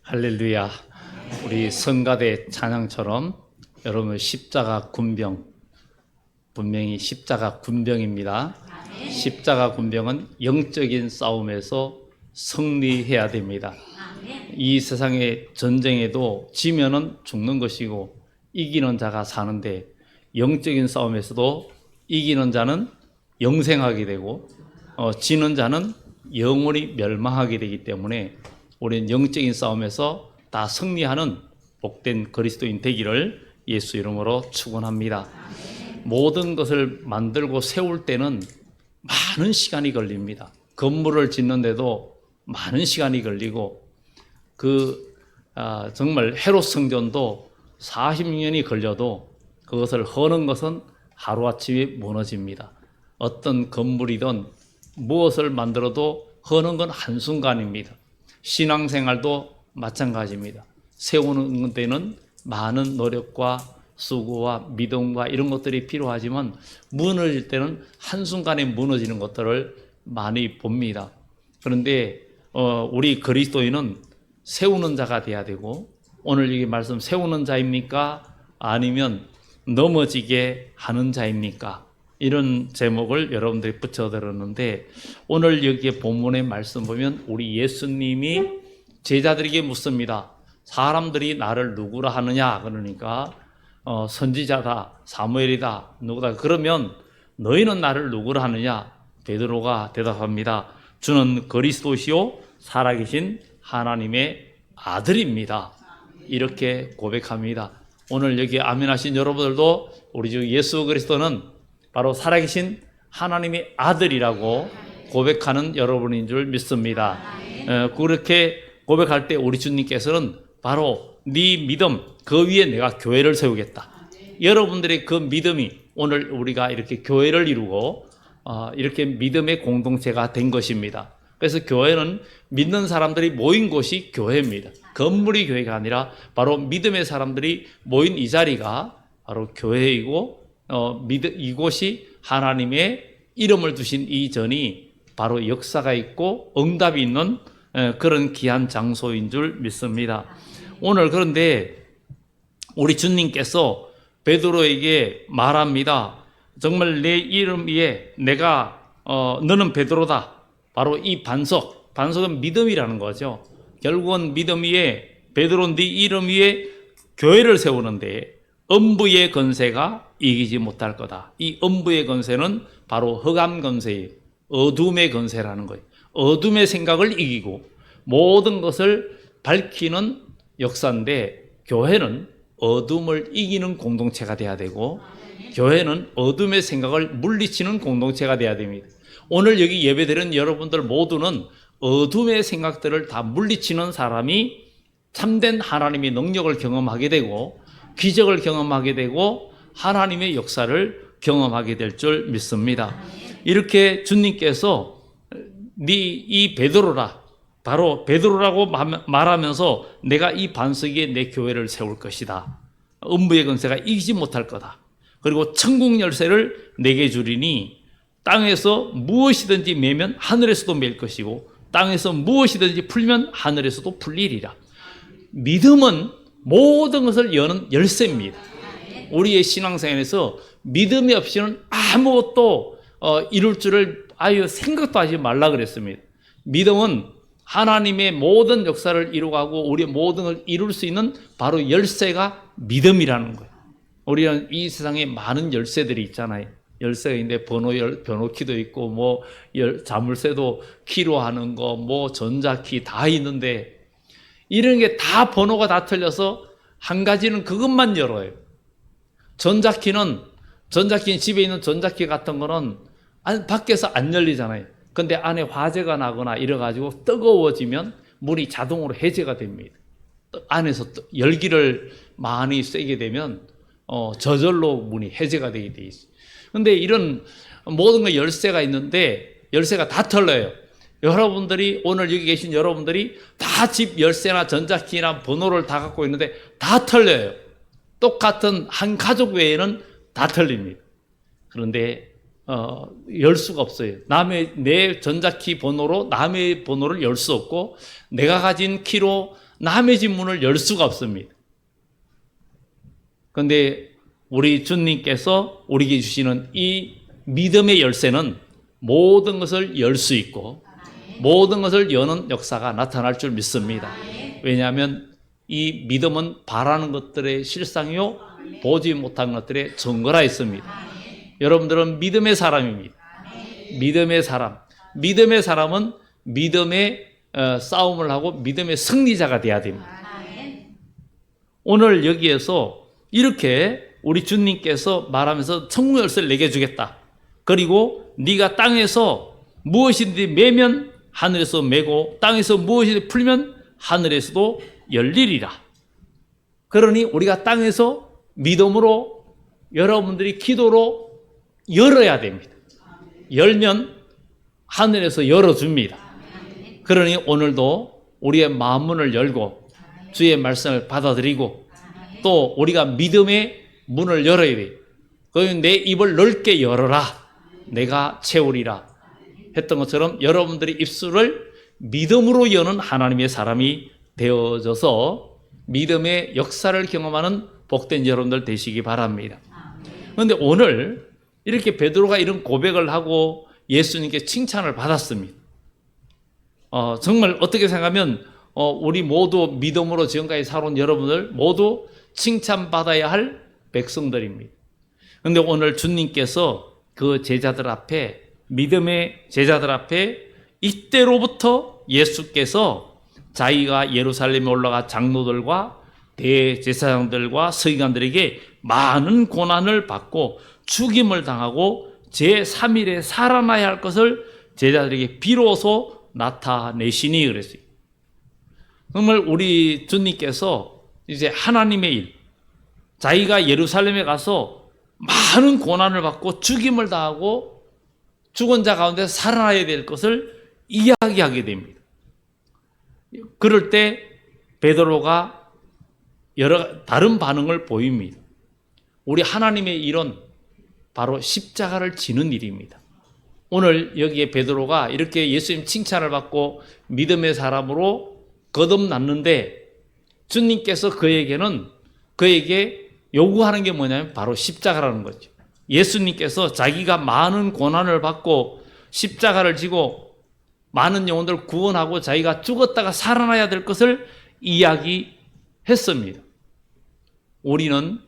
할렐루야. 우리 성가대 찬양처럼 여러분 십자가 군병, 분명히 십자가 군병입니다. 십자가 군병은 영적인 싸움에서 승리해야 됩니다. 이 세상의 전쟁에도 지면은 죽는 것이고 이기는 자가 사는데, 영적인 싸움에서도 이기는 자는 영생하게 되고 지는 자는 영원히 멸망하게 되기 때문에 우리는 영적인 싸움에서 다 승리하는 복된 그리스도인 되기를 예수 이름으로 축원합니다. 모든 것을 만들고 세울 때는 많은 시간이 걸립니다. 건물을 짓는데도 많은 시간이 걸리고, 정말 헤롯 성전도 40년이 걸려도 그것을 허는 것은 하루아침에 무너집니다. 어떤 건물이든 무엇을 만들어도 허는 건 한순간입니다. 신앙생활도 마찬가지입니다. 세우는 데는 많은 노력과 수고와 믿음과 이런 것들이 필요하지만 무너질 때는 한순간에 무너지는 것들을 많이 봅니다. 그런데 우리 그리스도인은 세우는 자가 돼야 되고, 오늘 이 말씀 세우는 자입니까? 아니면 넘어지게 하는 자입니까? 이런 제목을 여러분들이 붙여드렸는데, 오늘 여기에 본문의 말씀 보면 우리 예수님이 제자들에게 묻습니다. 사람들이 나를 누구라 하느냐? 그러니까 선지자다, 사무엘이다, 누구다. 그러면 너희는 나를 누구라 하느냐? 베드로가 대답합니다. 주는 그리스도시요 살아계신 하나님의 아들입니다. 이렇게 고백합니다. 오늘 여기 아멘하신 여러분들도 우리 주 예수 그리스도는 바로 살아계신 하나님의 아들이라고 고백하는 여러분인 줄 믿습니다. 그렇게 고백할 때 우리 주님께서는 바로 네 믿음, 그 위에 내가 교회를 세우겠다. 여러분들의 그 믿음이 오늘 우리가 이렇게 교회를 이루고 이렇게 믿음의 공동체가 된 것입니다. 그래서 교회는 믿는 사람들이 모인 곳이 교회입니다. 건물이 교회가 아니라 바로 믿음의 사람들이 모인 이 자리가 바로 교회이고, 이곳이 하나님의 이름을 두신 이 전이 바로 역사가 있고 응답이 있는 그런 귀한 장소인 줄 믿습니다. 오늘 그런데 우리 주님께서 베드로에게 말합니다. 정말 내 이름 위에 너는 베드로다. 바로 이 반석은 믿음이라는 거죠. 결국은 믿음 위에, 베드로 네 이름 위에 교회를 세우는데 음부의 권세가 이기지 못할 거다. 이 음부의 권세는 바로 흑암 권세예요. 어둠의 권세라는 거예요. 어둠의 생각을 이기고 모든 것을 밝히는 역사인데, 교회는 어둠을 이기는 공동체가 돼야 되고, 교회는 어둠의 생각을 물리치는 공동체가 돼야 됩니다. 오늘 여기 예배드리는 여러분들 모두는 어둠의 생각들을 다 물리치는 사람이 참된 하나님의 능력을 경험하게 되고, 기적을 경험하게 되고, 하나님의 역사를 경험하게 될 줄 믿습니다. 이렇게 주님께서 이 베드로라, 바로 베드로라고 말하면서 내가 이 반석 위에 내 교회를 세울 것이다. 음부의 권세가 이기지 못할 거다. 그리고 천국 열쇠를 내게 주리니 땅에서 무엇이든지 매면 하늘에서도 맬 것이고, 땅에서 무엇이든지 풀면 하늘에서도 풀리리라. 믿음은 모든 것을 여는 열쇠입니다. 우리의 신앙생활에서 믿음이 없이는 아무것도 이룰 줄을 아예 생각도 하지 말라 그랬습니다. 믿음은 하나님의 모든 역사를 이루고 우리의 모든 걸 이룰 수 있는 바로 열쇠가 믿음이라는 거예요. 우리는 이 세상에 많은 열쇠들이 있잖아요. 열쇠가 있는데 번호키도 있고 자물쇠도 키로 하는 거, 전자키 다 있는데, 이런 게 다 번호가 다 틀려서 한 가지는 그것만 열어요. 전자키는 집에 있는 전자키 같은 거는 밖에서 안 열리잖아요. 근데 안에 화재가 나거나 이래가지고 뜨거워지면 문이 자동으로 해제가 됩니다. 안에서 열기를 많이 세게 되면 저절로 문이 해제가 되게 돼 있어요. 근데 이런 모든 거 열쇠가 있는데 열쇠가 다 틀려요. 여러분들이 오늘 여기 계신 여러분들이 다 집 열쇠나 전자키나 번호를 다 갖고 있는데 다 틀려요. 똑같은 한 가족 외에는 다 틀립니다. 그런데 열 수가 없어요. 내 전자키 번호로 남의 번호를 열 수 없고, 내가 가진 키로 남의 집 문을 열 수가 없습니다. 그런데 우리 주님께서 우리에게 주시는 이 믿음의 열쇠는 모든 것을 열 수 있고 모든 것을 여는 역사가 나타날 줄 믿습니다. 왜냐하면 이 믿음은 바라는 것들의 실상이요 보지 못한 것들의 증거라 했습니다. 여러분들은 믿음의 사람입니다. 믿음의 사람. 믿음의 사람은 믿음의 싸움을 하고 믿음의 승리자가 돼야 됩니다. 오늘 여기에서 이렇게 우리 주님께서 말하면서 천국 열쇠를 내게 주겠다. 그리고 네가 땅에서 무엇이든지 매면 하늘에서 매고 땅에서 무엇이든지 풀면 하늘에서도 열리리라. 그러니 우리가 땅에서 믿음으로 여러분들이 기도로 열어야 됩니다. 열면 하늘에서 열어줍니다. 그러니 오늘도 우리의 마음문을 열고 주의 말씀을 받아들이고 또 우리가 믿음의 문을 열어야 돼요. 내 입을 넓게 열어라. 내가 채우리라. 했던 것처럼 여러분들의 입술을 믿음으로 여는 하나님의 사람이 되어져서 믿음의 역사를 경험하는 복된 여러분들 되시기 바랍니다. 그런데 오늘 이렇게 베드로가 이런 고백을 하고 예수님께 칭찬을 받았습니다. 정말 어떻게 생각하면 우리 모두 믿음으로 지금까지 살아온 여러분들 모두 칭찬받아야 할 백성들입니다. 그런데 오늘 주님께서 그 제자들 앞에 믿음의 제자들 앞에 이때로부터 예수께서 자기가 예루살렘에 올라가 장로들과 대제사장들과 서기관들에게 많은 고난을 받고 죽임을 당하고 제3일에 살아나야 할 것을 제자들에게 비로소 나타내시니 그랬어요. 정말 우리 주님께서 이제 하나님의 일, 자기가 예루살렘에 가서 많은 고난을 받고 죽임을 당하고 죽은 자 가운데 살아나야 될 것을 이야기하게 됩니다. 그럴 때 베드로가 여러 다른 반응을 보입니다. 우리 하나님의 일은 바로 십자가를 지는 일입니다. 오늘 여기에 베드로가 이렇게 예수님 칭찬을 받고 믿음의 사람으로 거듭났는데 주님께서 그에게 요구하는 게 뭐냐면 바로 십자가라는 거죠. 예수님께서 자기가 많은 고난을 받고 십자가를 지고 많은 영혼들을 구원하고 자기가 죽었다가 살아나야 될 것을 이야기했습니다. 우리는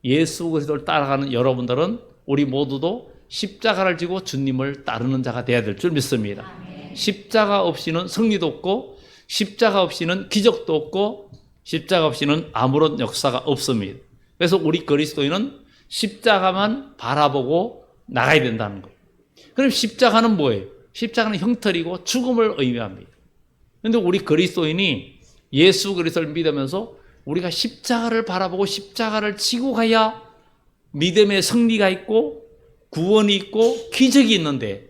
예수 그리스도를 따라가는 여러분들은 우리 모두도 십자가를 지고 주님을 따르는 자가 되어야 될 줄 믿습니다. 십자가 없이는 승리도 없고 십자가 없이는 기적도 없고 십자가 없이는 아무런 역사가 없습니다. 그래서 우리 그리스도인은 십자가만 바라보고 나가야 된다는 거예요. 그럼 십자가는 뭐예요? 십자가는 형틀이고 죽음을 의미합니다. 그런데 우리 그리스도인이 예수 그리스도를 믿으면서 우리가 십자가를 바라보고 십자가를 지고 가야 믿음의 승리가 있고 구원이 있고 기적이 있는데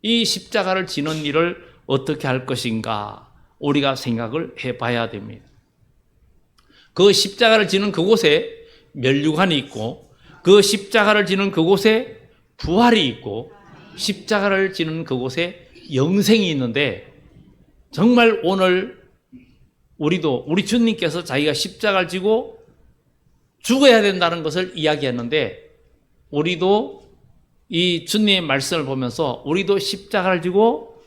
이 십자가를 지는 일을 어떻게 할 것인가 우리가 생각을 해봐야 됩니다. 그 십자가를 지는 그곳에 멸류관이 있고 그 십자가를 지는 그곳에 부활이 있고 십자가를 지는 그곳에 영생이 있는데 정말 오늘 우리 주님께서 자기가 십자가를 지고 죽어야 된다는 것을 이야기했는데 우리도 이 주님의 말씀을 보면서 우리도 십자가를 지고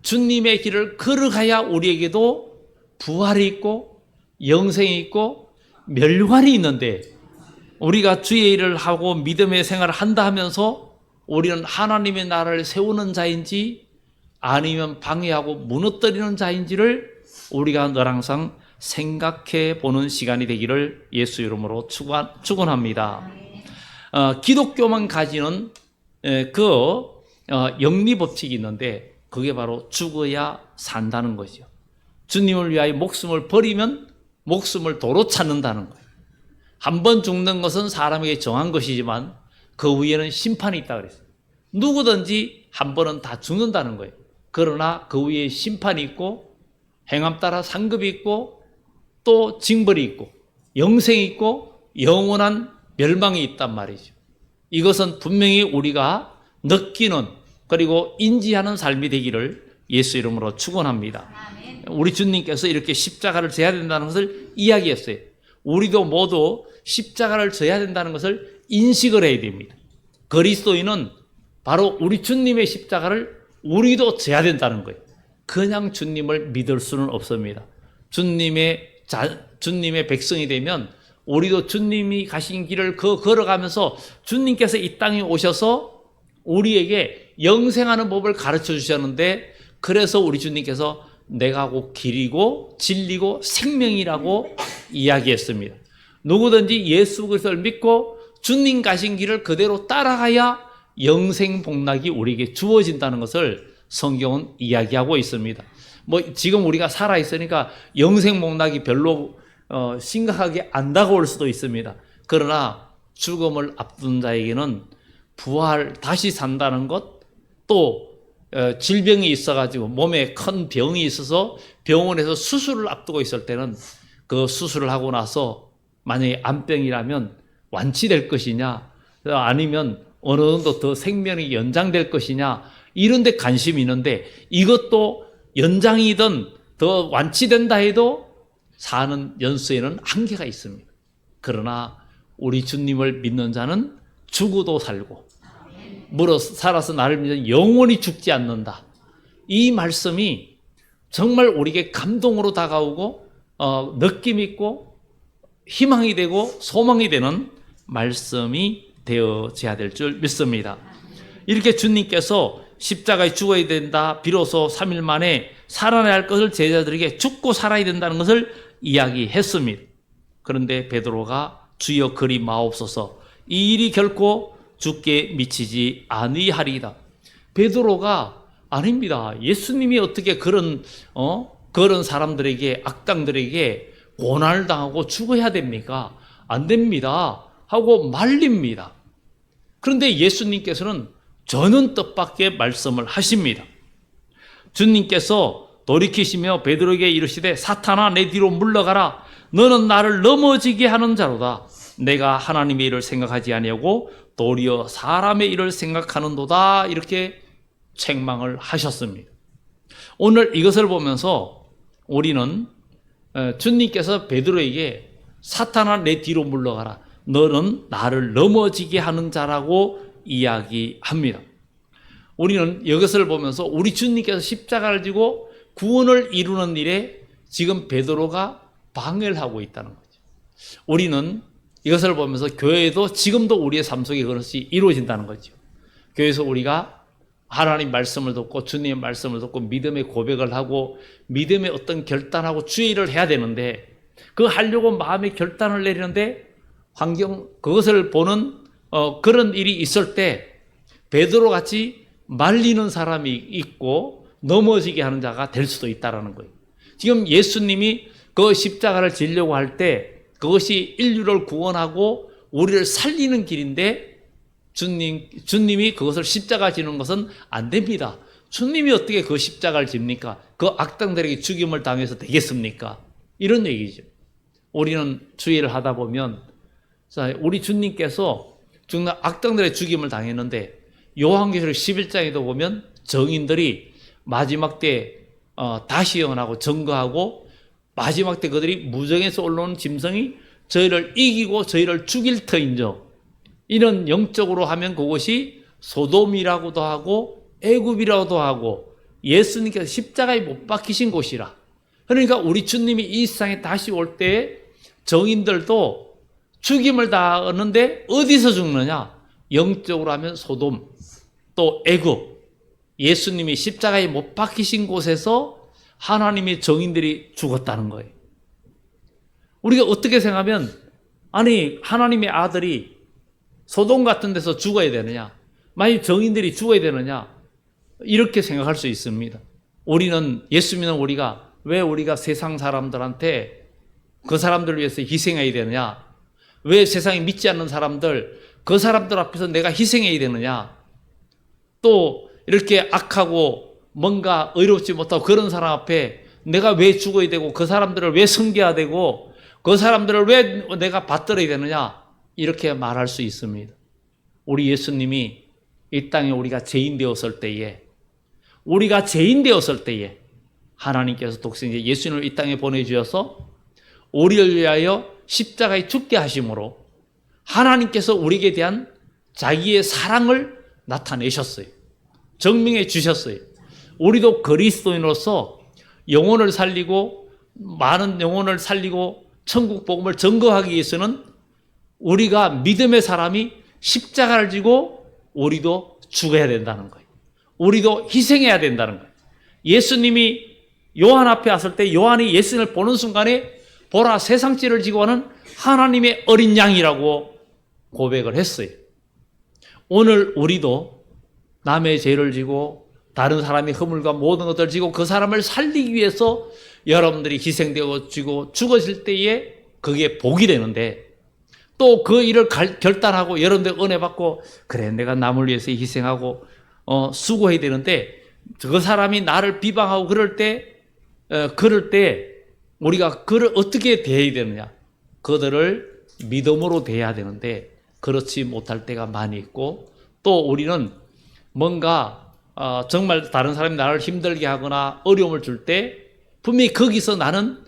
주님의 길을 걸어가야 우리에게도 부활이 있고 영생이 있고 멸류관이 있는데 우리가 주의 일을 하고 믿음의 생활을 한다 하면서 우리는 하나님의 나라를 세우는 자인지 아니면 방해하고 무너뜨리는 자인지를 우리가 늘 항상 생각해 보는 시간이 되기를 예수 이름으로 축원합니다. 기독교만 가지는 영리 법칙이 있는데 그게 바로 죽어야 산다는 거죠. 주님을 위하여 목숨을 버리면 목숨을 도로 찾는다는 거예요. 한 번 죽는 것은 사람에게 정한 것이지만 그 위에는 심판이 있다 그랬어요. 누구든지 한 번은 다 죽는다는 거예요. 그러나 그 위에 심판이 있고 행함 따라 상급이 있고 또 징벌이 있고 영생이 있고 영원한 멸망이 있단 말이죠. 이것은 분명히 우리가 느끼는 그리고 인지하는 삶이 되기를 예수 이름으로 축원합니다. 우리 주님께서 이렇게 십자가를 져야 된다는 것을 이야기했어요. 우리도 모두 십자가를 져야 된다는 것을 인식을 해야 됩니다. 그리스도인은 바로 우리 주님의 십자가를 우리도 져야 된다는 거예요. 그냥 주님을 믿을 수는 없습니다. 주님의 백성이 되면 우리도 주님이 가신 길을 걸어가면서 주님께서 이 땅에 오셔서 우리에게 영생하는 법을 가르쳐 주셨는데, 그래서 우리 주님께서 내가 곧 길이고 진리고 생명이라고 이야기했습니다. 누구든지 예수 그리스도를 믿고 주님 가신 길을 그대로 따라가야 영생 복락이 우리에게 주어진다는 것을 성경은 이야기하고 있습니다. 지금 우리가 살아 있으니까 영생 복락이 별로 심각하게 안 다가올 수도 있습니다. 그러나 죽음을 앞둔 자에게는 부활, 다시 산다는 것, 또 질병이 있어가지고 몸에 큰 병이 있어서 병원에서 수술을 앞두고 있을 때는 그 수술을 하고 나서 만약에 암병이라면 완치될 것이냐, 아니면 어느 정도 더 생명이 연장될 것이냐, 이런 데 관심이 있는데, 이것도 연장이든 더 완치된다 해도 사는 연수에는 한계가 있습니다. 그러나 우리 주님을 믿는 자는 죽어도 살고 살아서 나를 믿는 영원히 죽지 않는다. 이 말씀이 정말 우리에게 감동으로 다가오고 느낌 있고 희망이 되고 소망이 되는 말씀이 되어져야 될 줄 믿습니다. 이렇게 주님께서 십자가에 죽어야 된다, 비로소 3일 만에 살아나야 할 것을 제자들에게 죽고 살아야 된다는 것을 이야기했습니다. 그런데 베드로가 주여 그리 마옵소서, 이 일이 결코 주께 미치지 아니하리이다. 베드로가 아닙니다. 예수님이 어떻게 그런 사람들에게, 악당들에게 고난을 당하고 죽어야 됩니까? 안 됩니다 하고 말립니다. 그런데 예수님께서는 저는 뜻밖의 말씀을 하십니다. 주님께서 돌이키시며 베드로에게 이르시되 사탄아 내 뒤로 물러가라, 너는 나를 넘어지게 하는 자로다. 내가 하나님의 일을 생각하지 아니하고 도리어 사람의 일을 생각하는도다. 이렇게 책망을 하셨습니다. 오늘 이것을 보면서 우리는 주님께서 베드로에게 사탄아 내 뒤로 물러가라, 너는 나를 넘어지게 하는 자라고 이야기합니다. 우리는 이것을 보면서 우리 주님께서 십자가를 지고 구원을 이루는 일에 지금 베드로가 방해를 하고 있다는 거죠. 우리는 이것을 보면서 교회도 지금도 우리의 삶 속에 그것이 이루어진다는 거죠. 교회에서 우리가 하나님 말씀을 듣고 주님의 말씀을 듣고 믿음의 고백을 하고 믿음의 어떤 결단하고 주의 일을 해야 되는데, 그거 하려고 마음의 결단을 내리는데 그것을 보는 그런 일이 있을 때 베드로 같이 말리는 사람이 있고 넘어지게 하는 자가 될 수도 있다는 거예요. 지금 예수님이 그 십자가를 지려고 할 때 그것이 인류를 구원하고 우리를 살리는 길인데 주님이 그것을 십자가 지는 것은 안 됩니다. 주님이 어떻게 그 십자가를 집니까? 그 악당들에게 죽임을 당해서 되겠습니까? 이런 얘기죠. 우리는 주의를 하다 보면 우리 주님께서 악당들의 죽임을 당했는데 요한계시록 11장에도 보면 정인들이 마지막 때 다시 영원하고 증거하고 마지막 때 그들이 무정에서 올라오는 짐승이 저희를 이기고 저희를 죽일 터인저, 이런 영적으로 하면 그것이 소돔이라고도 하고 애굽이라고도 하고 예수님께서 십자가에 못 박히신 곳이라. 그러니까 우리 주님이 이 세상에 다시 올 때 정인들도 죽임을 당하는데 어디서 죽느냐? 영적으로 하면 소돔, 또 애굽, 예수님이 십자가에 못 박히신 곳에서 하나님의 정인들이 죽었다는 거예요. 우리가 어떻게 생각하면, 아니 하나님의 아들이 소돔 같은 데서 죽어야 되느냐, 만약 정인들이 죽어야 되느냐, 이렇게 생각할 수 있습니다. 우리는 예수 믿는 왜 우리가 세상 사람들한테 그 사람들을 위해서 희생해야 되느냐, 왜 세상에 믿지 않는 사람들 그 사람들 앞에서 내가 희생해야 되느냐, 또 이렇게 악하고 뭔가 의롭지 못하고 그런 사람 앞에 내가 왜 죽어야 되고 그 사람들을 왜 섬겨야 되고 그 사람들을 왜 내가 받들어야 되느냐, 이렇게 말할 수 있습니다. 우리 예수님이 이 땅에 우리가 죄인 되었을 때에 우리가 죄인 되었을 때에 하나님께서 독생자 예수님을 이 땅에 보내주셔서 우리를 위하여 십자가에 죽게 하심으로 하나님께서 우리에게 대한 자기의 사랑을 나타내셨어요. 증명해 주셨어요. 우리도 그리스도인으로서 영혼을 살리고 많은 영혼을 살리고 천국 복음을 증거하기 위해서는 우리가 믿음의 사람이 십자가를 지고 우리도 죽어야 된다는 거예요. 우리도 희생해야 된다는 거예요. 예수님이 요한 앞에 왔을 때 요한이 예수님을 보는 순간에 보라 세상죄를 지고 하는 하나님의 어린 양이라고 고백을 했어요. 오늘 우리도 남의 죄를 지고 다른 사람의 허물과 모든 것들을 지고 그 사람을 살리기 위해서 여러분들이 희생되어지고 죽어질 때에 그게 복이 되는데 또 그 일을 결단하고 여러분들 은혜 받고 그래 내가 남을 위해서 희생하고 수고해야 되는데 그 사람이 나를 비방하고 그럴 때 우리가 그를 어떻게 대해야 되느냐? 그들을 믿음으로 대해야 되는데 그렇지 못할 때가 많이 있고 또 우리는 뭔가 정말 다른 사람이 나를 힘들게 하거나 어려움을 줄 때 분명히 거기서 나는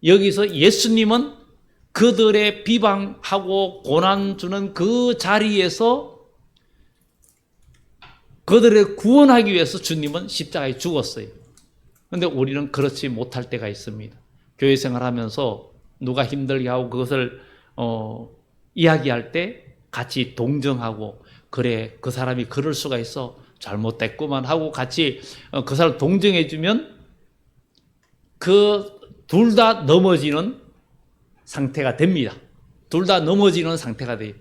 여기서 예수님은 그들의 비방하고 고난 주는 그 자리에서 그들을 구원하기 위해서 주님은 십자가에 죽었어요. 그런데 우리는 그렇지 못할 때가 있습니다. 교회 생활하면서 누가 힘들게 하고 그것을 이야기할 때 같이 동정하고 그래 그 사람이 그럴 수가 있어 잘못됐구만 하고 같이 그 사람 동정해 주면 그 둘 다 넘어지는 상태가 됩니다. 둘 다 넘어지는 상태가 돼요.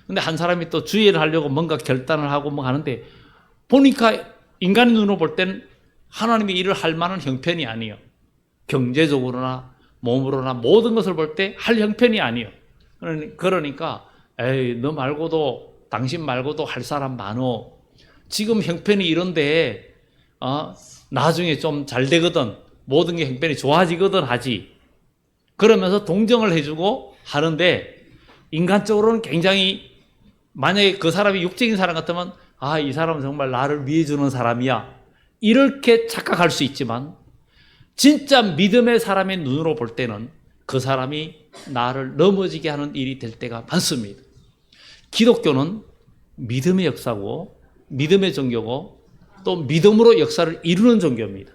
근데 한 사람이 또 주의를 하려고 뭔가 결단을 하고 뭐 하는데 보니까 인간의 눈으로 볼 때는 하나님이 일을 할 만한 형편이 아니에요. 경제적으로나 몸으로나 모든 것을 볼 때 할 형편이 아니에요. 그러니까 에이 너 말고도 당신 말고도 할 사람 많어. 지금 형편이 이런데 나중에 좀 잘 되거든. 모든 게 형편이 좋아지거든 하지. 그러면서 동정을 해주고 하는데 인간적으로는 굉장히 만약에 그 사람이 육적인 사람 같으면 이 사람은 정말 나를 위해 주는 사람이야. 이렇게 착각할 수 있지만 진짜 믿음의 사람의 눈으로 볼 때는 그 사람이 나를 넘어지게 하는 일이 될 때가 많습니다. 기독교는 믿음의 역사고 믿음의 종교고 또 믿음으로 역사를 이루는 종교입니다.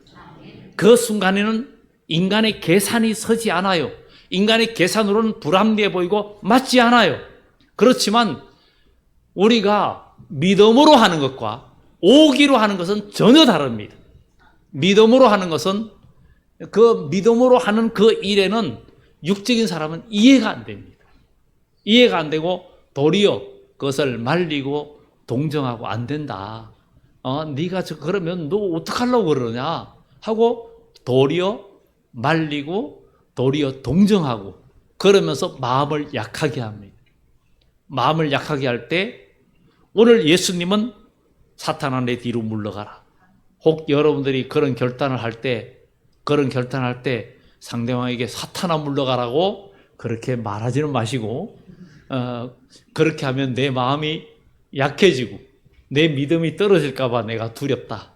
그 순간에는 인간의 계산이 서지 않아요. 인간의 계산으로는 불합리해 보이고 맞지 않아요. 그렇지만 우리가 믿음으로 하는 것과 오기로 하는 것은 전혀 다릅니다. 믿음으로 하는 것은 그 믿음으로 하는 그 일에는 육적인 사람은 이해가 안 됩니다. 이해가 안 되고 도리어 그것을 말리고 동정하고 안 된다. 네가 그러면 너 어떡하려고 그러냐 하고 도리어 말리고 도리어 동정하고 그러면서 마음을 약하게 합니다. 마음을 약하게 할 때 오늘 예수님은 사탄아 내 뒤로 물러가라. 혹 여러분들이 그런 결단을 할 때 상대방에게 사탄아 물러가라고 그렇게 말하지는 마시고 그렇게 하면 내 마음이 약해지고 내 믿음이 떨어질까 봐 내가 두렵다.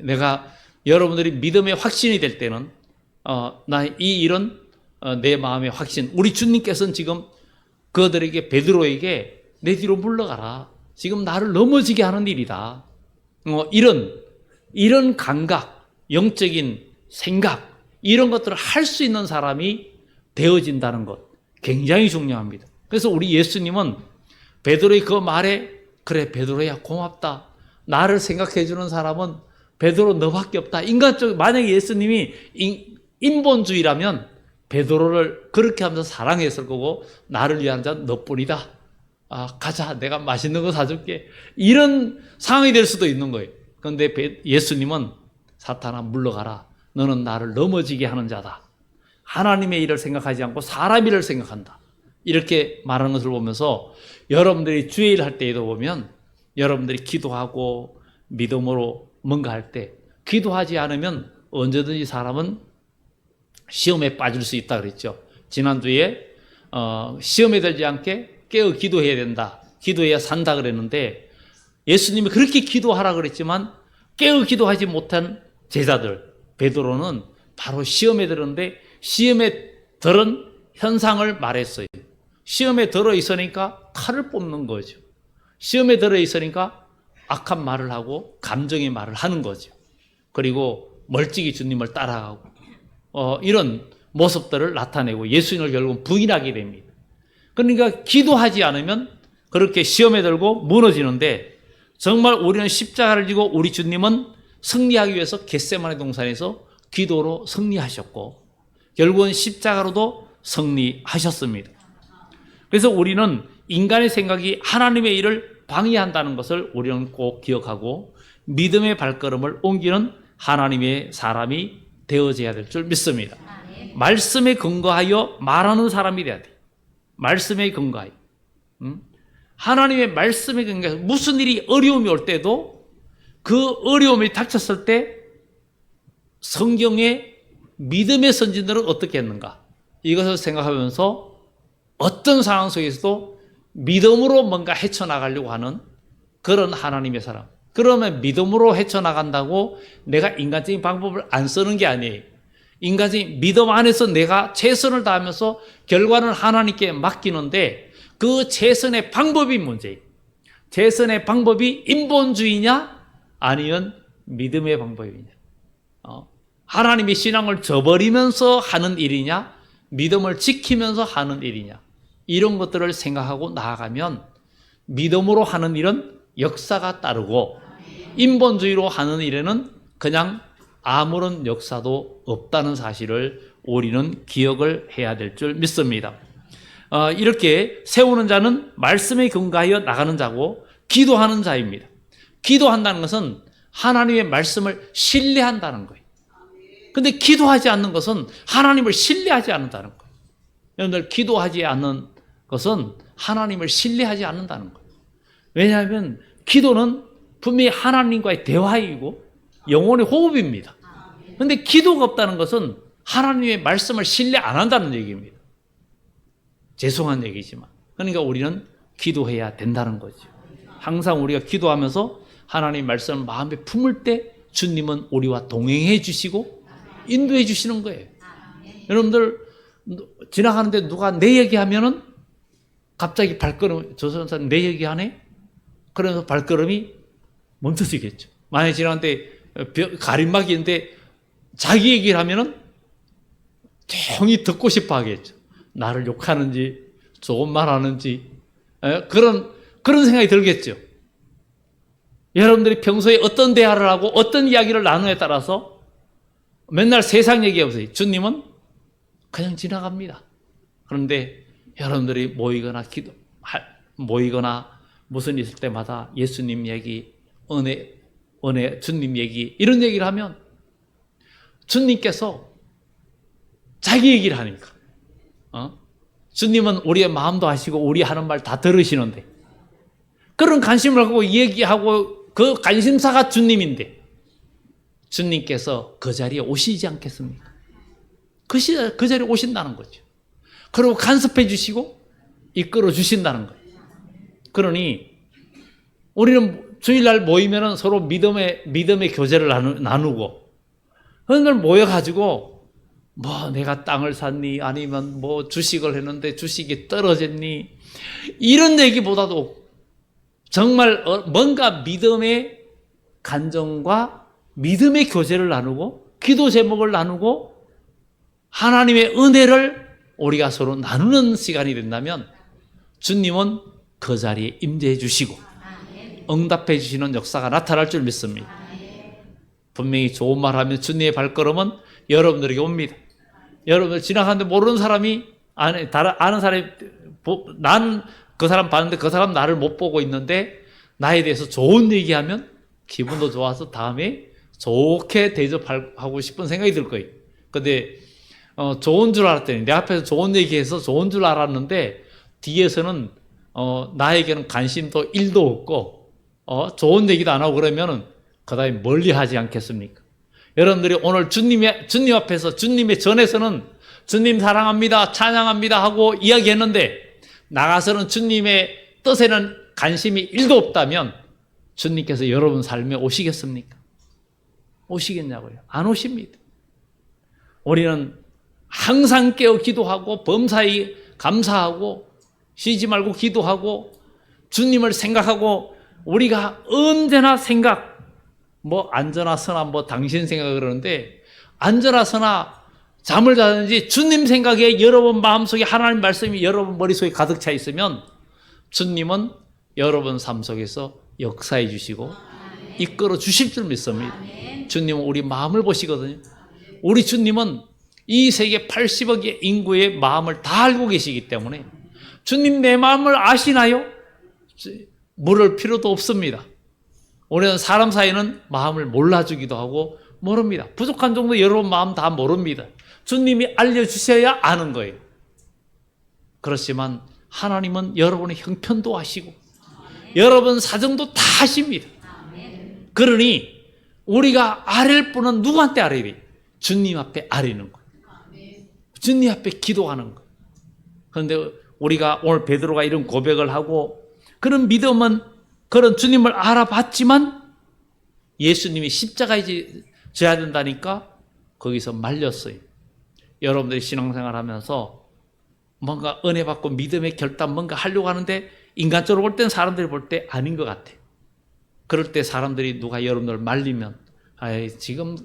내가 여러분들이 믿음의 확신이 될 때는 나 이 일은 내 마음의 확신. 우리 주님께서는 지금 그들에게 베드로에게 내 뒤로 물러가라. 지금 나를 넘어지게 하는 일이다. 이런 감각, 영적인 생각 이런 것들을 할 수 있는 사람이 되어진다는 것 굉장히 중요합니다. 그래서 우리 예수님은 베드로의 그 말에 그래 베드로야 고맙다. 나를 생각해 주는 사람은 베드로 너밖에 없다. 인간적 만약에 예수님이 인본주의라면 베드로를 그렇게 하면서 사랑했을 거고 나를 위한 자는 너뿐이다. 가자 내가 맛있는 거 사줄게. 이런 상황이 될 수도 있는 거예요. 그런데 예수님은 사탄아 물러가라. 너는 나를 넘어지게 하는 자다. 하나님의 일을 생각하지 않고 사람 일을 생각한다. 이렇게 말하는 것을 보면서 여러분들이 주의 일 할 때에도 보면 여러분들이 기도하고 믿음으로 뭔가 할 때 기도하지 않으면 언제든지 사람은 시험에 빠질 수 있다 그랬죠. 지난주에 시험에 들지 않게 깨어 기도해야 된다. 기도해야 산다 그랬는데 예수님이 그렇게 기도하라 그랬지만 깨어 기도하지 못한 제자들, 베드로는 바로 시험에 들었는데 시험에 들은 현상을 말했어요. 시험에 들어 있으니까 칼을 뽑는 거죠. 시험에 들어 있으니까 악한 말을 하고 감정의 말을 하는 거죠. 그리고 멀찍이 주님을 따라가고 이런 모습들을 나타내고 예수님을 결국 부인하게 됩니다. 그러니까 기도하지 않으면 그렇게 시험에 들고 무너지는데, 정말 우리는 십자가를 지고 우리 주님은 승리하기 위해서 겟세마네 동산에서 기도로 승리하셨고 결국은 십자가로도 승리하셨습니다. 그래서 우리는 인간의 생각이 하나님의 일을 방해한다는 것을 우리는 꼭 기억하고 믿음의 발걸음을 옮기는 하나님의 사람이 되어져야 될 줄 믿습니다. 말씀에 근거하여 말하는 사람이 돼야 돼. 말씀에 근거하여. 하나님의 말씀에 근거해서 무슨 일이 어려움이 올 때도 그 어려움이 닥쳤을 때 성경의 믿음의 선진들은 어떻게 했는가? 이것을 생각하면서 어떤 상황 속에서도 믿음으로 뭔가 헤쳐나가려고 하는 그런 하나님의 사람. 그러면 믿음으로 헤쳐나간다고 내가 인간적인 방법을 안 쓰는 게 아니에요. 인간적인 믿음 안에서 내가 최선을 다하면서 결과는 하나님께 맡기는데 그 최선의 방법이 문제예요. 최선의 방법이 인본주의냐 아니면 믿음의 방법이냐. 하나님의 신앙을 저버리면서 하는 일이냐 믿음을 지키면서 하는 일이냐. 이런 것들을 생각하고 나아가면 믿음으로 하는 일은 역사가 따르고 인본주의로 하는 일에는 그냥 아무런 역사도 없다는 사실을 우리는 기억을 해야 될 줄 믿습니다. 이렇게 세우는 자는 말씀에 근거하여 나가는 자고 기도하는 자입니다. 기도한다는 것은 하나님의 말씀을 신뢰한다는 거예요. 근데 기도하지 않는 것은 하나님을 신뢰하지 않는다는 거예요. 여러분들, 기도하지 않는 것은 하나님을 신뢰하지 않는다는 거예요. 왜냐하면 기도는 분명히 하나님과의 대화이고 영혼의 호흡입니다. 그런데 기도가 없다는 것은 하나님의 말씀을 신뢰 안 한다는 얘기입니다. 죄송한 얘기지만. 그러니까 우리는 기도해야 된다는 거죠. 항상 우리가 기도하면서 하나님의 말씀을 마음에 품을 때 주님은 우리와 동행해 주시고 인도해 주시는 거예요. 여러분들 지나가는데 누가 내 얘기하면은 갑자기 발걸음, 저 사람 내 얘기하네? 그래서 발걸음이 멈춰지겠죠. 만약에 지나가는데 가림막이인데 자기 얘기를 하면은 조용히 듣고 싶어 하겠죠. 나를 욕하는지 좋은 말 하는지 그런 생각이 들겠죠. 여러분들이 평소에 어떤 대화를 하고 어떤 이야기를 나누에 따라서 맨날 세상 얘기해보세요. 주님은 그냥 지나갑니다. 그런데 여러분들이 모이거나 무슨 있을 때마다 예수님 얘기, 은혜, 주님 얘기 이런 얘기를 하면 주님께서 자기 얘기를 하니까 주님은 우리의 마음도 아시고 우리 하는 말 다 들으시는데 그런 관심을 갖고 얘기하고 그 관심사가 주님인데 주님께서 그 자리에 오시지 않겠습니까? 그 자리에 오신다는 거죠. 그리고 간섭해 주시고 이끌어 주신다는 거예요. 그러니 우리는 주일날 모이면은 서로 믿음의 교제를 나누고 그런 모여가지고 뭐 내가 땅을 샀니 아니면 뭐 주식을 했는데 주식이 떨어졌니 이런 얘기보다도 정말 뭔가 믿음의 간정과 믿음의 교제를 나누고 기도 제목을 나누고 하나님의 은혜를 우리가 서로 나누는 시간이 된다면 주님은 그 자리에 임재해 주시고 응답해 주시는 역사가 나타날 줄 믿습니다. 분명히 좋은 말 하면 주님의 발걸음은 여러분들에게 옵니다. 여러분들 지나가는데 모르는 사람이 아는 사람이 나는 그 사람 봤는데 그 사람 나를 못 보고 있는데 나에 대해서 좋은 얘기하면 기분도 좋아서 다음에 좋게 대접하고 싶은 생각이 들 거예요. 근데 좋은 줄 알았더니 내 앞에서 좋은 얘기해서 좋은 줄 알았는데 뒤에서는 나에게는 관심도 1도 없고 좋은 얘기도 안 하고 그러면은 그다음에 멀리 하지 않겠습니까? 여러분들이 오늘 주님 앞에서 주님의 전에서는 주님 사랑합니다, 찬양합니다 하고 이야기했는데 나가서는 주님의 뜻에는 관심이 1도 없다면 주님께서 여러분 삶에 오시겠습니까? 오시겠냐고요? 안 오십니다. 우리는 항상 깨어 기도하고 범사에 감사하고 쉬지 말고 기도하고 주님을 생각하고 우리가 언제나 앉아나서나 당신 생각을 그러는데 앉아나서나 잠을 자든지 주님 생각에 여러분 마음속에 하나님 말씀이 여러분 머릿속에 가득 차 있으면 주님은 여러분 삶 속에서 역사해 주시고 이끌어 주실 줄 믿습니다. 주님은 우리 마음을 보시거든요. 우리 주님은 이 세계 80억의 인구의 마음을 다 알고 계시기 때문에 주님 내 마음을 아시나요? 물을 필요도 없습니다. 우리는 사람 사이는 마음을 몰라주기도 하고 모릅니다. 부족한 정도 여러분 마음 다 모릅니다. 주님이 알려주셔야 아는 거예요. 그렇지만 하나님은 여러분의 형편도 아시고 여러분 사정도 다 아십니다. 그러니 우리가 아랠 분은 누구한테 아뢰야 돼요? 주님 앞에 아뢰는 거예요. 주님 앞에 기도하는 거예요. 그런데 우리가 오늘 베드로가 이런 고백을 하고 그런 믿음은 그런 주님을 알아봤지만 예수님이 십자가에 져야 된다니까 거기서 말렸어요. 여러분들이 신앙생활 하면서 뭔가 은혜 받고 믿음의 결단 뭔가 하려고 하는데 인간적으로 볼 땐 사람들이 볼 때 아닌 것 같아요. 그럴 때 사람들이 누가 여러분들 말리면 지금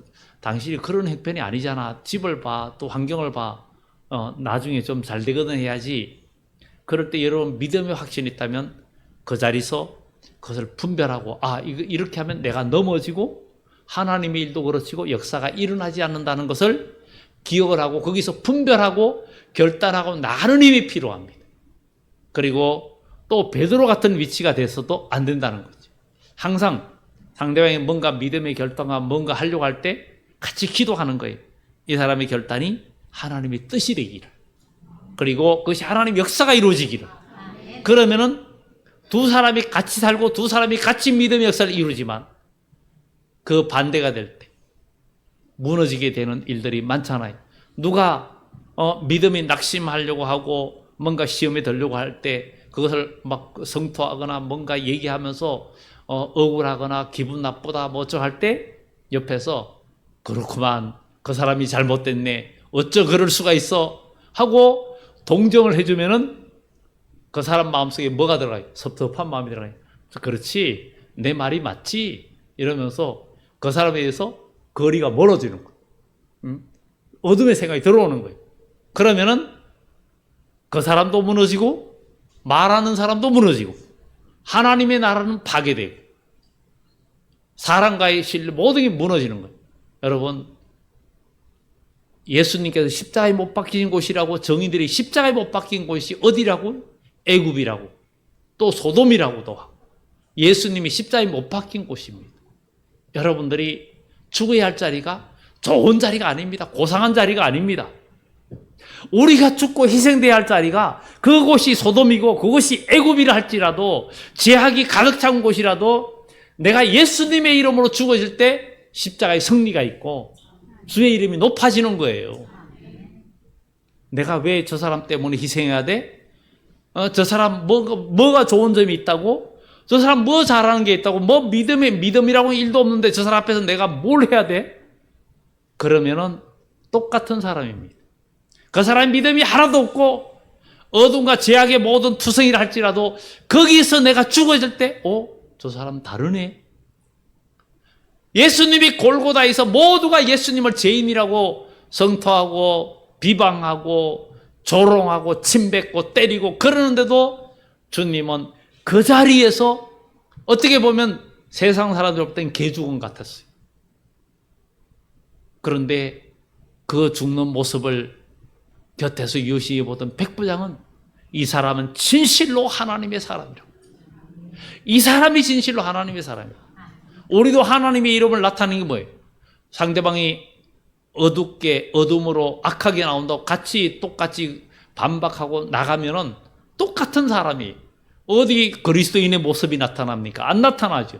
당신이 그런 형편이 아니잖아. 집을 봐. 또 환경을 봐. 나중에 좀 잘 되거든 해야지. 그럴 때 여러분 믿음의 확신이 있다면 그 자리에서 그것을 분별하고 이렇게 하면 내가 넘어지고 하나님의 일도 그렇지고 역사가 일어나지 않는다는 것을 기억을 하고 거기서 분별하고 결단하고 나가는 힘이 필요합니다. 그리고 또 베드로 같은 위치가 돼서도 안 된다는 거죠. 항상 상대방이 뭔가 믿음의 결단과 뭔가 하려고 할 때 같이 기도하는 거예요. 이 사람의 결단이 하나님의 뜻이 되기를. 그리고 그것이 하나님의 역사가 이루어지기를. 그러면은 두 사람이 같이 살고 두 사람이 같이 믿음의 역사를 이루지만 그 반대가 될 때 무너지게 되는 일들이 많잖아요. 누가 믿음이 낙심하려고 하고 뭔가 시험에 들려고 할 때 그것을 막 성토하거나 뭔가 얘기하면서 억울하거나 기분 나쁘다 뭐 어쩌고 할 때 옆에서 그렇구만 그 사람이 잘못됐네 어쩌 그럴 수가 있어 하고 동정을 해주면은 그 사람 마음속에 뭐가 들어가요? 섭섭한 마음이 들어가요. 그렇지 내 말이 맞지 이러면서 그 사람에 대해서 거리가 멀어지는 거예요. 어둠의 생각이 들어오는 거예요. 그러면은 그 사람도 무너지고 말하는 사람도 무너지고 하나님의 나라는 파괴되고 사람과의 신뢰 모든 게 무너지는 거예요. 여러분 예수님께서 십자가에 못 박힌 곳이라고 정의들이 십자가에 못 박힌 곳이 어디라고? 애굽이라고 또 소돔이라고도 하고 예수님이 십자가에 못 박힌 곳입니다. 여러분들이 죽어야 할 자리가 좋은 자리가 아닙니다. 고상한 자리가 아닙니다. 우리가 죽고 희생돼야 할 자리가 그곳이 소돔이고 그곳이 애굽이라 할지라도 죄악이 가득 찬 곳이라도 내가 예수님의 이름으로 죽어질 때 십자가의 승리가 있고 주의 이름이 높아지는 거예요. 내가 왜 저 사람 때문에 희생해야 돼? 저 사람 뭐가 좋은 점이 있다고? 저 사람 뭐 잘하는 게 있다고? 믿음이라고 일도 없는데 저 사람 앞에서 내가 뭘 해야 돼? 그러면은 똑같은 사람입니다. 그 사람 믿음이 하나도 없고 어둠과 죄악의 모든 투성이라 할지라도 거기서 내가 죽어질 때 저 사람 다르네. 예수님이 골고다에서 모두가 예수님을 죄인이라고 성토하고 비방하고 조롱하고 침뱉고 때리고 그러는데도 주님은 그 자리에서 어떻게 보면 세상 사람들 볼 땐 개죽음 같았어요. 그런데 그 죽는 모습을 곁에서 유시해 보던 백부장은 이 사람은 진실로 하나님의 사람이라고. 이 사람이 진실로 하나님의 사람이라고. 우리도 하나님의 이름을 나타내는 게 뭐예요? 상대방이 어둡게 어둠으로 악하게 나온다고 똑같이 반박하고 나가면은 똑같은 사람이 어디 그리스도인의 모습이 나타납니까? 안 나타나죠.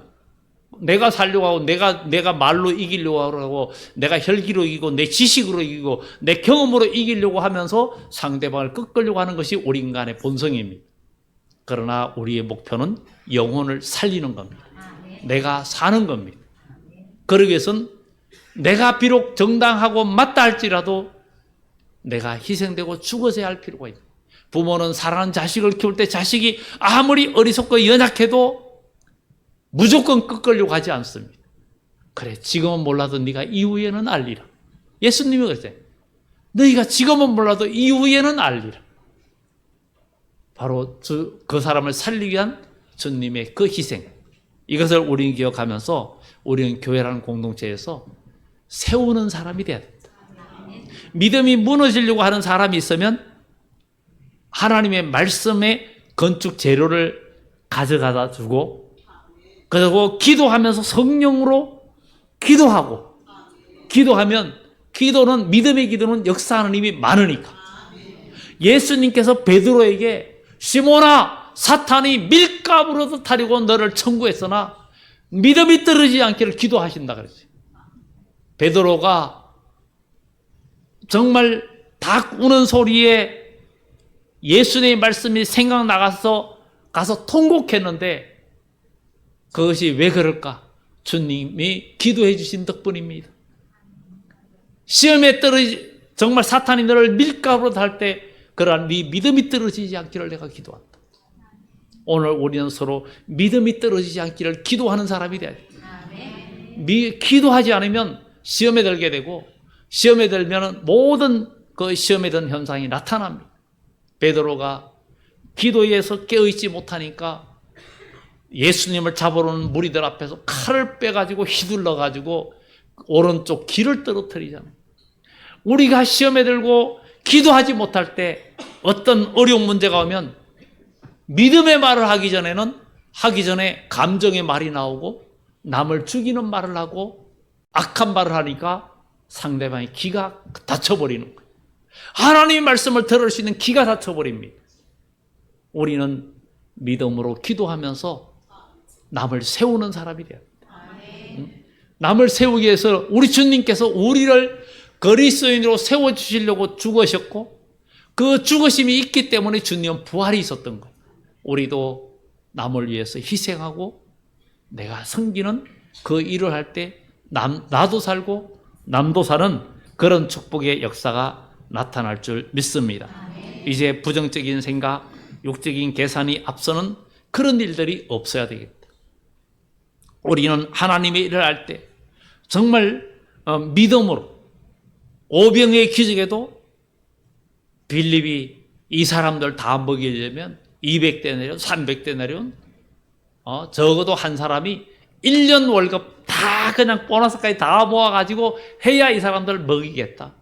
내가 살려고 하고 내가 말로 이기려고 하고 내가 혈기로 이기고 내 지식으로 이기고 내 경험으로 이기려고 하면서 상대방을 꺾으려고 하는 것이 우리 인간의 본성입니다. 그러나 우리의 목표는 영혼을 살리는 겁니다. 내가 사는 겁니다. 그러기 위해서는 내가 비록 정당하고 맞다 할지라도 내가 희생되고 죽어져야 할 필요가 있다. 부모는 사랑하는 자식을 키울 때 자식이 아무리 어리석고 연약해도 무조건 꺾으려고 하지 않습니다. 그래, 지금은 몰라도 네가 이후에는 알리라. 예수님이 그랬어요. 너희가 지금은 몰라도 이후에는 알리라. 바로 그 사람을 살리기 위한 주님의 그 희생, 이것을 우리는 기억하면서 우리는 교회라는 공동체에서 세우는 사람이 돼야 됩니다. 믿음이 무너지려고 하는 사람이 있으면 하나님의 말씀의 건축 재료를 가져가다 주고, 그리고 기도하면서 성령으로 기도하고, 기도는 믿음의 기도는 역사하는 힘이 많으니까. 예수님께서 베드로에게 시몬아, 사탄이 밀가부로도 타려고 너를 청구했으나 믿음이 떨어지지 않기를 기도하신다 그랬어요. 베드로가 정말 닭 우는 소리에 예수님의 말씀이 생각나가서 가서 통곡했는데, 그것이 왜 그럴까? 주님이 기도해 주신 덕분입니다. 시험에 정말 사탄이 너를 밀가부로 탈 때 그러한 네 믿음이 떨어지지 않기를 내가 기도한다. 오늘 우리는 서로 믿음이 떨어지지 않기를 기도하는 사람이 돼야 돼. 기도하지 않으면 시험에 들게 되고, 시험에 들면 모든 그 시험에 든 현상이 나타납니다. 베드로가 기도에서 깨어있지 못하니까 예수님을 잡으러 오는 무리들 앞에서 칼을 빼가지고 휘둘러가지고 오른쪽 귀를 떨어뜨리잖아요. 우리가 시험에 들고 기도하지 못할 때 어떤 어려운 문제가 오면 믿음의 말을 하기 전에 감정의 말이 나오고 남을 죽이는 말을 하고 악한 말을 하니까 상대방의 기가 닫혀버리는 거예요. 하나님의 말씀을 들을 수 있는 기가 닫혀버립니다. 우리는 믿음으로 기도하면서 남을 세우는 사람이 돼야 합니다. 남을 세우기 위해서 우리 주님께서 우리를 그리스도인으로 세워주시려고 죽으셨고, 그 죽으심이 있기 때문에 주님은 부활이 있었던 거예요. 우리도 남을 위해서 희생하고 내가 섬기는 그 일을 할 때 나도 살고 남도 사는 그런 축복의 역사가 나타날 줄 믿습니다. 이제 부정적인 생각, 육적인 계산이 앞서는 그런 일들이 없어야 되겠다. 우리는 하나님의 일을 할 때 정말 믿음으로, 오병의 기적에도 빌립이 이 사람들 다 먹이려면 200데나리온, 300데나리온, 적어도 한 사람이 1년 월급 다 그냥 보너스까지 다 모아가지고 해야 이 사람들을 먹이겠다.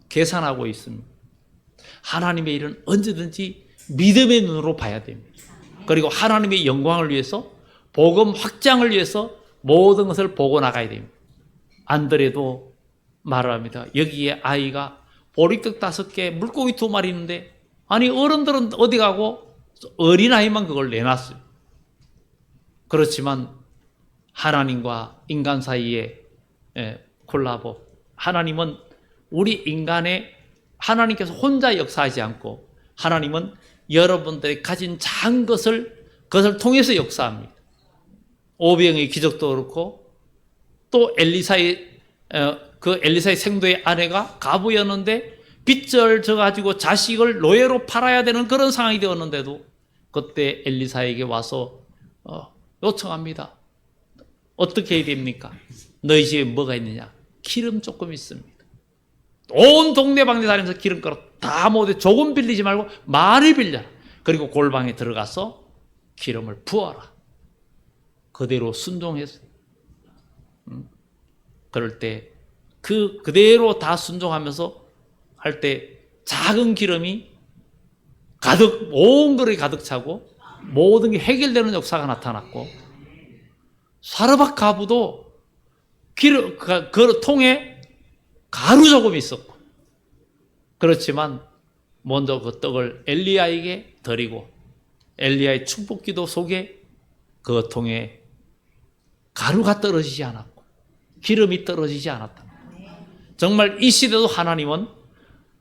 계산하고 있습니다. 하나님의 일은 언제든지 믿음의 눈으로 봐야 됩니다. 그리고 하나님의 영광을 위해서, 복음 확장을 위해서 모든 것을 보고 나가야 됩니다. 안드레도 말을 합니다. 여기에 아이가 보리떡 5개, 물고기 2마리 있는데, 아니 어른들은 어디 가고 어린아이만 그걸 내놨어요. 그렇지만 하나님과 인간 사이의 콜라보, 하나님은 우리 인간의, 하나님께서 혼자 역사하지 않고 하나님은 여러분들이 가진 작은 그것을 통해서 역사합니다. 오병의 기적도 그렇고, 또 엘리사의 생도의 아내가 가부였는데 빚을 져가지고 자식을 노예로 팔아야 되는 그런 상황이 되었는데도 그때 엘리사에게 와서 요청합니다. 어떻게 해야 됩니까? 너희 집에 뭐가 있느냐? 기름 조금 있습니다. 온 동네방네 다니면서 기름가루 다 모두 조금 빌리지 말고 많이 빌려라. 그리고 골방에 들어가서 기름을 부어라. 그대로 순종했어요. 그럴 때 그대로 다 순종하면서 할 때 작은 기름이 온 그릇이 가득 차고 모든 게 해결되는 역사가 나타났고, 사르밧 가부도 그 통에 가루 조금 있었고, 그렇지만 먼저 그 떡을 엘리야에게 드리고 엘리야의 축복기도 속에 그 통에 가루가 떨어지지 않았고 기름이 떨어지지 않았다. 정말 이 시대도 하나님은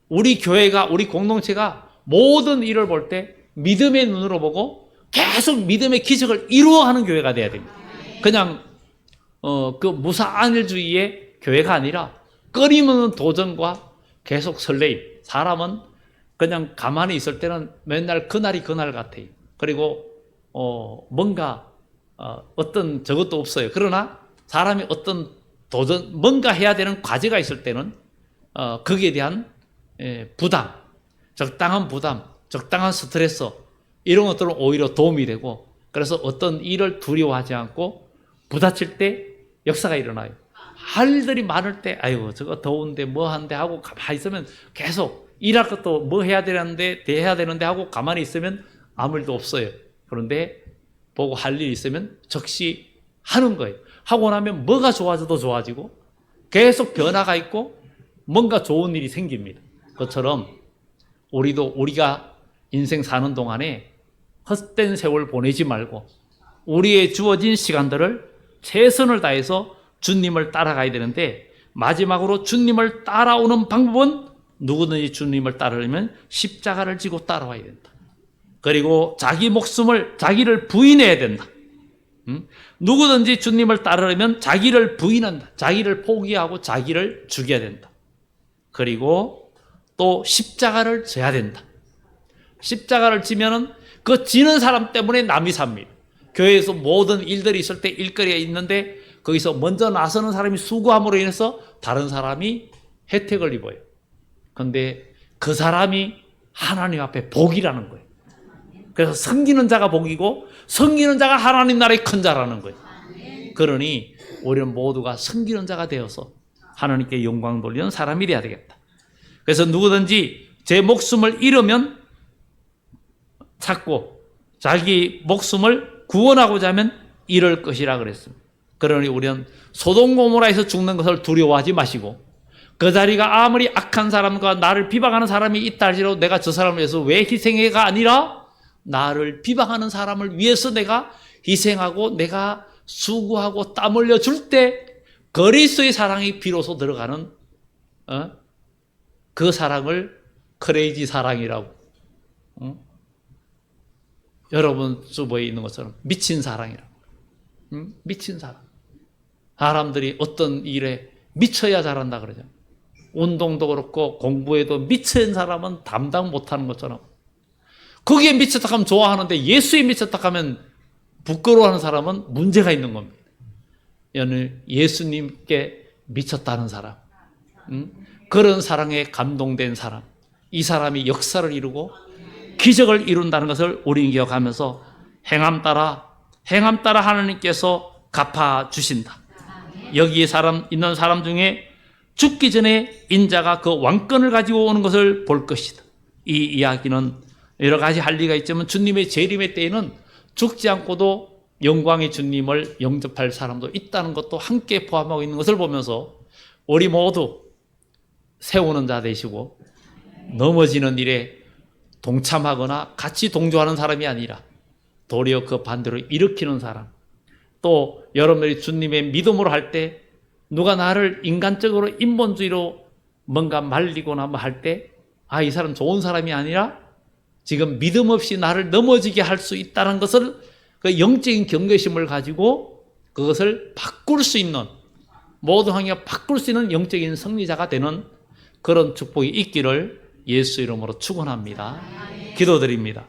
우리 교회가, 우리 공동체가 모든 일을 볼 때 믿음의 눈으로 보고 계속 믿음의 기적을 이루어가는 교회가 돼야 됩니다. 그냥 그 무사안일주의의 교회가 아니라 끊임없는 도전과 계속 설레임. 사람은 그냥 가만히 있을 때는 맨날 그날이 그날 같아요. 그리고 뭔가 어떤 저것도 없어요. 그러나 사람이 어떤 도전, 뭔가 해야 되는 과제가 있을 때는 거기에 대한 부담, 적당한 부담, 적당한 스트레스 이런 것들은 오히려 도움이 되고, 그래서 어떤 일을 두려워하지 않고 부딪힐 때 역사가 일어나요. 할 일들이 많을 때 아이고 저거 더운데 뭐 한데 하고 가만히 있으면 계속 일할 것도 뭐 해야 되는데 대해야 되는데 하고 가만히 있으면 아무 일도 없어요. 그런데 보고 할 일이 있으면 즉시 하는 거예요. 하고 나면 뭐가 좋아져도 좋아지고 계속 변화가 있고 뭔가 좋은 일이 생깁니다. 그것처럼 우리가 인생 사는 동안에 헛된 세월 보내지 말고 우리의 주어진 시간들을 최선을 다해서 주님을 따라가야 되는데, 마지막으로 주님을 따라오는 방법은 누구든지 주님을 따르려면 십자가를 지고 따라와야 된다. 그리고 자기 목숨을, 자기를 부인해야 된다. 누구든지 주님을 따르려면 자기를 부인한다. 자기를 포기하고 자기를 죽여야 된다. 그리고 또 십자가를 져야 된다. 십자가를 지면은 그 지는 사람 때문에 남이 삽니다. 교회에서 모든 일들이 있을 때 일거리가 있는데 거기서 먼저 나서는 사람이 수고함으로 인해서 다른 사람이 혜택을 입어요. 그런데 그 사람이 하나님 앞에 복이라는 거예요. 그래서 섬기는 자가 복이고 섬기는 자가 하나님 나라의 큰 자라는 거예요. 그러니 우리는 모두가 섬기는 자가 되어서 하나님께 영광 돌리는 사람이 되어야 되겠다. 그래서 누구든지 제 목숨을 잃으면 찾고 자기 목숨을 구원하고자 하면 잃을 것이라 그랬습니다. 그러니 우리는 소돔 고모라에서 죽는 것을 두려워하지 마시고, 그 자리가 아무리 악한 사람과 나를 비방하는 사람이 있다 할지라도 내가 저 사람을 위해서 왜 희생해가 아니라 나를 비방하는 사람을 위해서 내가 희생하고 내가 수고하고 땀 흘려 줄 때 그리스도의 사랑이 비로소 들어가는 그 사랑을 크레이지 사랑이라고, 여러분 주변에 있는 것처럼 미친 사랑이라고. 미친 사랑. 사람들이 어떤 일에 미쳐야 잘한다 그러죠. 운동도 그렇고 공부에도 미친 사람은 담당 못하는 것처럼, 거기에 미쳤다 하면 좋아하는데 예수에 미쳤다 하면 부끄러워하는 사람은 문제가 있는 겁니다. 예수님께 미쳤다는 사람, 그런 사랑에 감동된 사람, 이 사람이 역사를 이루고 기적을 이룬다는 것을 우리는 기억하면서 행함 따라 하나님께서 갚아주신다. 여기에 있는 사람 중에 죽기 전에 인자가 그 왕권을 가지고 오는 것을 볼 것이다. 이 이야기는 여러 가지 할 리가 있지만 주님의 재림의 때에는 죽지 않고도 영광의 주님을 영접할 사람도 있다는 것도 함께 포함하고 있는 것을 보면서 우리 모두 세우는 자 되시고 넘어지는 일에 동참하거나 같이 동조하는 사람이 아니라 도리어 그 반대로 일으키는 사람, 또 여러분들이 주님의 믿음으로 할 때 누가 나를 인간적으로 인본주의로 뭔가 말리거나 뭐 할 때 이 사람 좋은 사람이 아니라 지금 믿음 없이 나를 넘어지게 할 수 있다는 것을, 그 영적인 경계심을 가지고 그것을 바꿀 수 있는, 모든 환경을 바꿀 수 있는 영적인 승리자가 되는 그런 축복이 있기를 예수 이름으로 축원합니다. 기도드립니다.